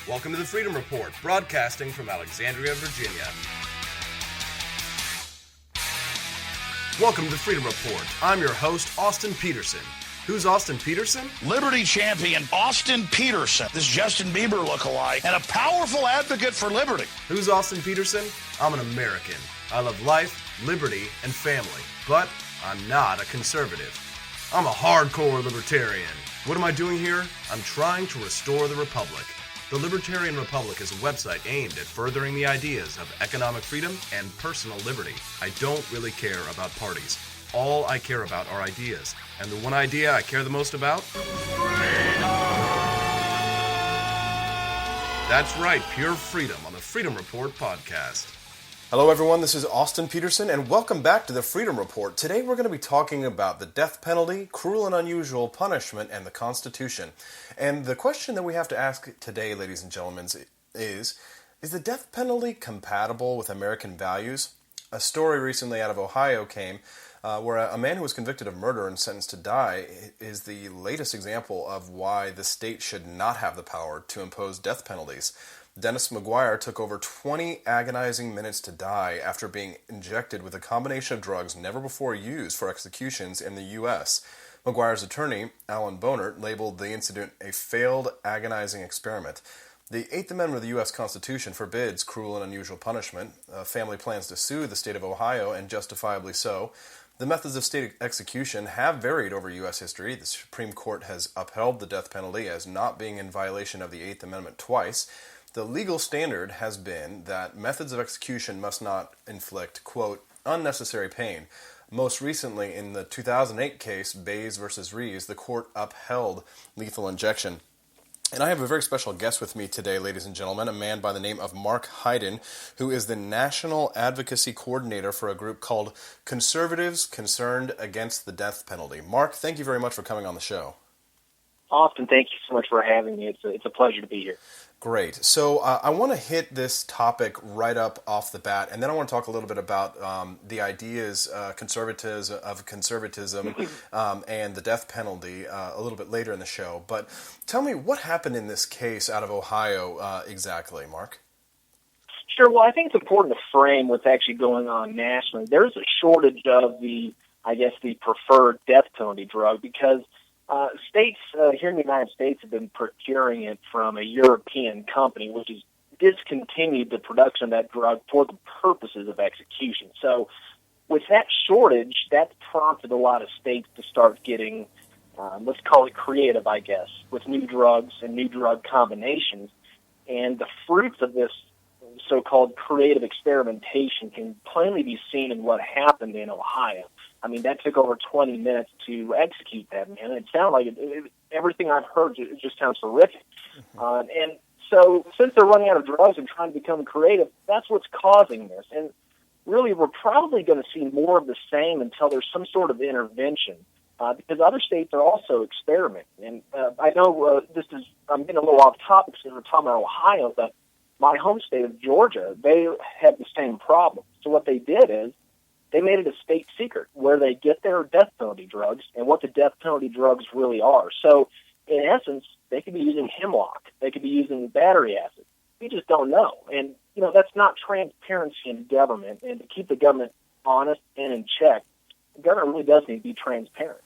Welcome to the Freedom Report, broadcasting from Alexandria, Virginia. Welcome to the Freedom Report. I'm your host, Austin Petersen. Who's Austin Petersen? Liberty champion Austin Petersen, this Justin Bieber lookalike, and a powerful advocate for liberty. Who's Austin Petersen? I'm an American. I love life, liberty, and family, but I'm not a conservative. I'm a hardcore libertarian. What am I doing here? I'm trying to restore the Republic. The Libertarian Republic is a website aimed at furthering the ideas of economic freedom and personal liberty. I don't really care about parties. All I care about are ideas. And the one idea I care the most about? That's right, pure freedom on the Freedom Report podcast. Hello everyone, this is Austin Petersen, and welcome back to the Freedom Report. Today we're going to be talking about the death penalty, cruel and unusual punishment, and the Constitution. And the question that we have to ask today, ladies and gentlemen, is the death penalty compatible with American values? A story recently out of Ohio came where a man who was convicted of murder and sentenced to die is the latest example of why the state should not have the power to impose death penalties. Dennis McGuire took over 20 agonizing minutes to die after being injected with a combination of drugs never before used for executions in the U.S. McGuire's attorney, Alan Bonert, labeled the incident a failed agonizing experiment. The Eighth Amendment of the U.S. Constitution forbids cruel and unusual punishment. Family plans to sue the state of Ohio, and justifiably so. The methods of state execution have varied over U.S. history. The Supreme Court has upheld the death penalty as not being in violation of the Eighth Amendment twice. The legal standard has been that methods of execution must not inflict, quote, unnecessary pain. Most recently, in the 2008 case, Bays v. Reeves, the court upheld lethal injection. And I have a very special guest with me today, ladies and gentlemen, a man by the name of Mark Hyden, who is the National Advocacy Coordinator for a group called Conservatives Concerned Against the Death Penalty. Mark, thank you very much for coming on the show. Austin, thank you so much for having me. It's a pleasure to be here. Great. So I want to hit this topic right up off the bat, and then I want to talk a little bit about the ideas, conservatism, and the death penalty a little bit later in the show. But tell me, what happened in this case out of Ohio exactly, Mark? Sure. Well, I think it's important to frame what's actually going on nationally. There's a shortage of the preferred death penalty drug because states here in the United States have been procuring it from a European company, which has discontinued the production of that drug for the purposes of execution. So with that shortage, that's prompted a lot of states to start getting, let's call it creative, I guess, with new drugs and new drug combinations. And the fruits of this so-called creative experimentation can plainly be seen in what happened in Ohio. I mean, that took over 20 minutes to execute that man. It sounded like everything I've heard, it just sounds horrific. And so since they're running out of drugs and trying to become creative, that's what's causing this. And really, we're probably going to see more of the same until there's some sort of intervention because other states are also experimenting. And I know I'm getting a little off topic because we're talking about Ohio, but my home state of Georgia, they have the same problem. So what they did is they made it a state secret where they get their death penalty drugs and what the death penalty drugs really are. So in essence, they could be using hemlock. They could be using battery acid. We just don't know. And, that's not transparency in government. And to keep the government honest and in check, the government really does need to be transparent.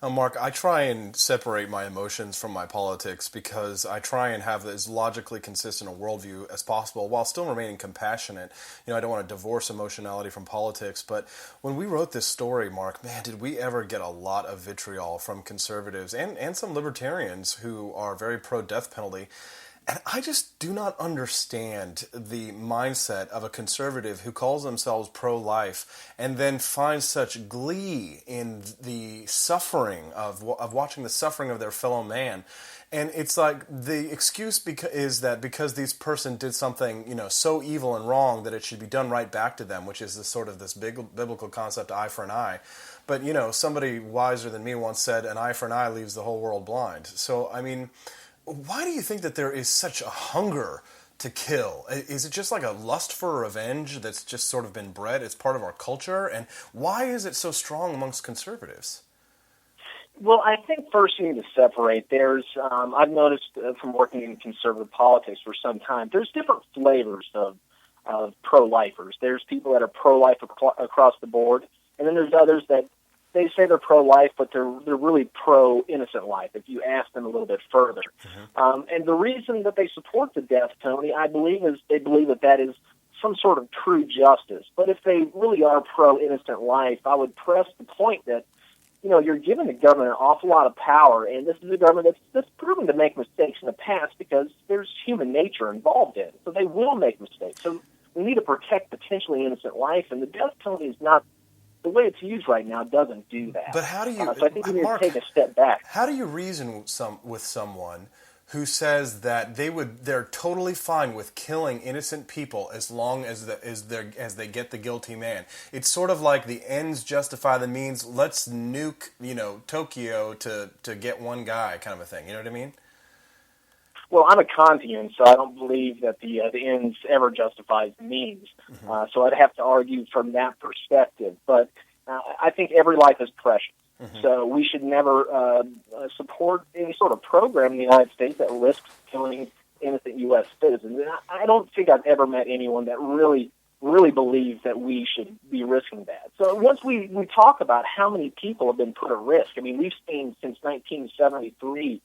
Mark, I try and separate my emotions from my politics because I try and have as logically consistent a worldview as possible while still remaining compassionate. I don't want to divorce emotionality from politics, but when we wrote this story, Mark, man, did we ever get a lot of vitriol from conservatives and some libertarians who are very pro-death penalty. And I just do not understand the mindset of a conservative who calls themselves pro-life and then finds such glee in the suffering of watching the suffering of their fellow man. And it's like the excuse is that because this person did something, so evil and wrong that it should be done right back to them, which is this big biblical concept, eye for an eye. But, somebody wiser than me once said, an eye for an eye leaves the whole world blind. So, I mean, why do you think that there is such a hunger to kill? Is it just like a lust for revenge that's just sort of been bred? It's part of our culture. And why is it so strong amongst conservatives? Well, I think first you need to separate. I've noticed from working in conservative politics for some time, there's different flavors of pro-lifers. There's people that are pro-life across the board, and then there's others that they say they're pro-life, but they're really pro-innocent life, if you ask them a little bit further. And the reason that they support the death penalty, I believe, is they believe that is some sort of true justice. But if they really are pro-innocent life, I would press the point that, you're giving the government an awful lot of power, and this is a government that's proven to make mistakes in the past because there's human nature involved in it. So they will make mistakes. So we need to protect potentially innocent life, and the death penalty is not, the way it's used right now doesn't do that. But how do you, so I think we need Mark, to take a step back. How do you reason with someone who says that they're totally fine with killing innocent people as long as they get the guilty man? It's sort of like the ends justify the means. Let's nuke, Tokyo to get one guy, kind of a thing. You know what I mean? Well, I'm a Kantian, so I don't believe that the ends ever justifies the means. So I'd have to argue from that perspective. But I think every life is precious. So we should never support any sort of program in the United States that risks killing innocent U.S. citizens. And I don't think I've ever met anyone that really believes that we should be risking that. So once we talk about how many people have been put at risk, I mean, we've seen since 1973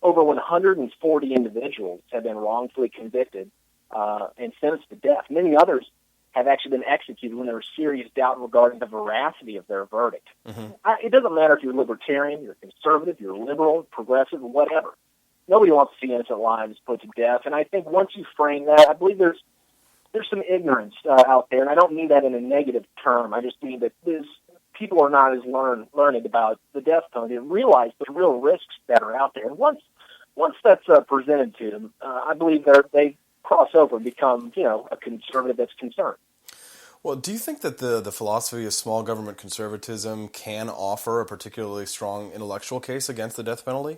over 140 individuals have been wrongfully convicted and sentenced to death. Many others have actually been executed when there was serious doubt regarding the veracity of their verdict. It doesn't matter if you're libertarian, you're conservative, you're liberal, progressive, whatever. Nobody wants to see innocent lives put to death. And I think once you frame that, I believe there's some ignorance out there, and I don't mean that in a negative term. I just mean that people are not as learned about the death penalty and realize the real risks that are out there. And once that's presented to them, I believe they cross over and become, a conservative that's concerned. Well, do you think that the philosophy of small government conservatism can offer a particularly strong intellectual case against the death penalty?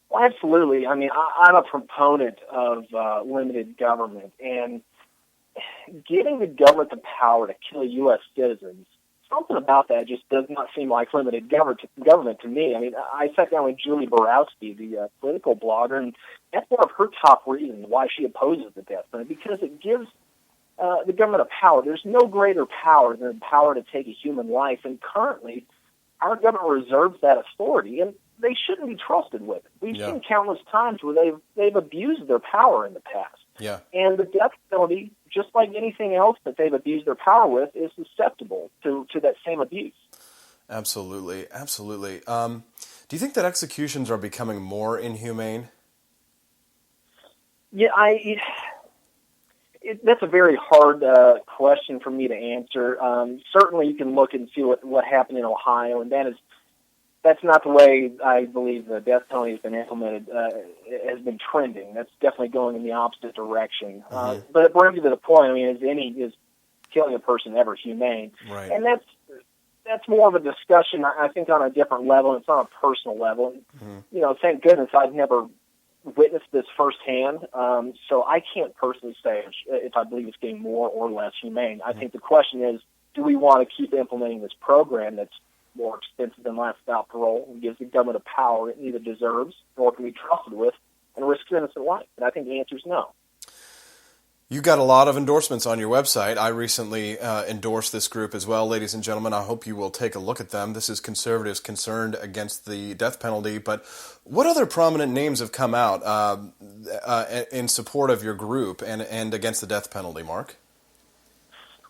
Well, absolutely. I mean, I'm a proponent of limited government, and giving the government the power to kill U.S. citizens, something about that just does not seem like limited government to me. I mean, I sat down with Julie Borowski, the political blogger, and that's one of her top reasons why she opposes the death penalty, because it gives the government a power. There's no greater power than the power to take a human life, and currently our government reserves that authority, and they shouldn't be trusted with it. We've seen countless times where they've abused their power in the past. Yeah. And the death penalty, just like anything else that they've abused their power with, is susceptible to that same abuse. Absolutely. Do you think that executions are becoming more inhumane? Yeah, that's a very hard question for me to answer. Certainly you can look and see what happened in Ohio, and that's not the way I believe the death penalty has been implemented, has been trending. That's definitely going in the opposite direction. But it brings you to the point, I mean, is killing a person ever humane? Right. And that's more of a discussion, I think, on a different level. It's on a personal level. Thank goodness I've never witnessed this firsthand, so I can't personally say if I believe it's getting more or less humane. I think the question is, do we want to keep implementing this program that's more expensive than life without parole and gives the government a power it neither deserves nor can be trusted with and risks innocent life? And I think the answer is no. You got a lot of endorsements on your website. I recently endorsed this group as well, ladies and gentlemen. I hope you will take a look at them. This is Conservatives Concerned Against the Death Penalty. But what other prominent names have come out in support of your group and against the death penalty, Mark?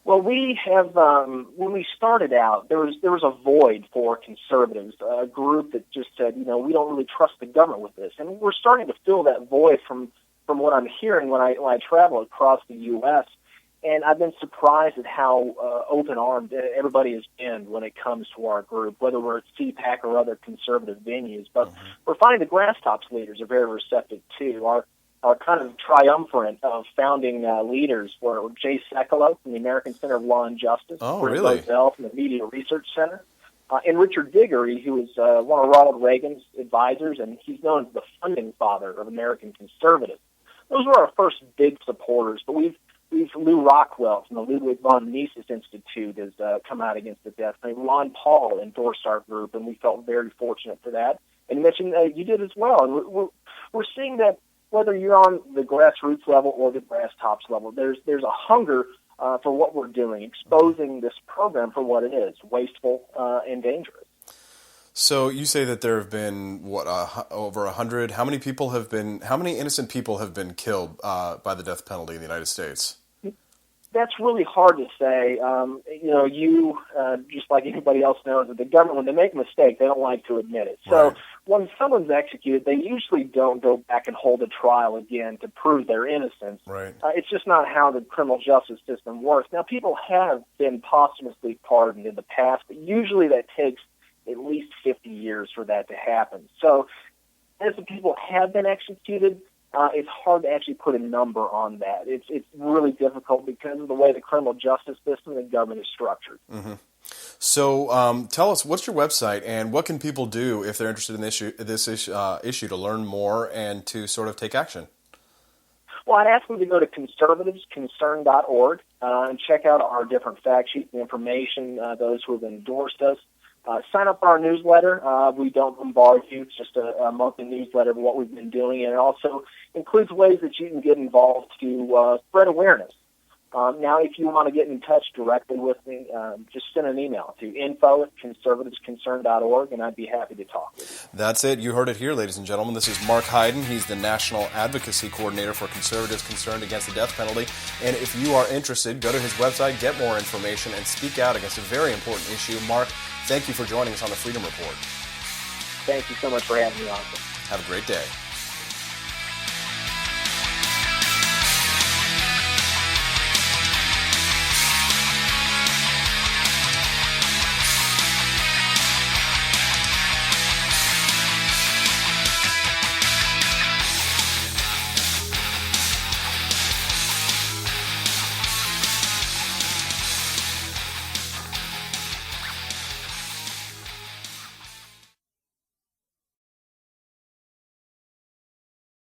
Well, we have, when we started out, there was a void for conservatives, a group that just said, we don't really trust the government with this. And we're starting to fill that void from what I'm hearing when I travel across the U.S., and I've been surprised at how open-armed everybody has been when it comes to our group, whether we're at CPAC or other conservative venues. But we're finding the Grasstops leaders are very receptive, too. Our kind of triumvirate of founding leaders were Jay Sekulow from the American Center of Law and Justice, Really? Roselle from the Media Research Center, and Richard Diggory, who is one of Ronald Reagan's advisors, and he's known as the funding father of American conservatives. Those were our first big supporters, but we've These Lou Rockwell from the Ludwig von Mises Institute has come out against the death penalty. Ron Paul endorsed our group, and we felt very fortunate for that. And you mentioned you did as well. And we're seeing that whether you're on the grassroots level or the brass tops level, there's a hunger for what we're doing, exposing this program for what it is, wasteful and dangerous. So you say that there have been over 100. How many innocent people have been killed by the death penalty in the United States? That's really hard to say. You just like anybody else knows that the government, when they make a mistake, they don't like to admit it. So right. When someone's executed, they usually don't go back and hold a trial again to prove their innocence. Right. It's just not how the criminal justice system works. Now, people have been posthumously pardoned in the past, but usually that takes at least 50 years for that to happen. So as the people have been executed, it's hard to actually put a number on that. It's really difficult because of the way the criminal justice system and government is structured. Mm-hmm. So tell us, what's your website, and what can people do if they're interested in this issue to learn more and to sort of take action? Well, I'd ask them to go to conservativesconcern.org and check out our different fact sheets and information, those who have endorsed us. Sign up for our newsletter. We don't bombard you. It's just a monthly newsletter of what we've been doing, and it also includes ways that you can get involved to spread awareness. Now, if you want to get in touch directly with me, just send an email to info@conservativesconcern.org, and I'd be happy to talk with you. That's it. You heard it here, ladies and gentlemen. This is Mark Hyden. He's the National Advocacy Coordinator for Conservatives Concerned Against the Death Penalty. And if you are interested, go to his website, get more information, and speak out against a very important issue. Mark, thank you for joining us on the Freedom Report. Thank you so much for having me on. Have a great day.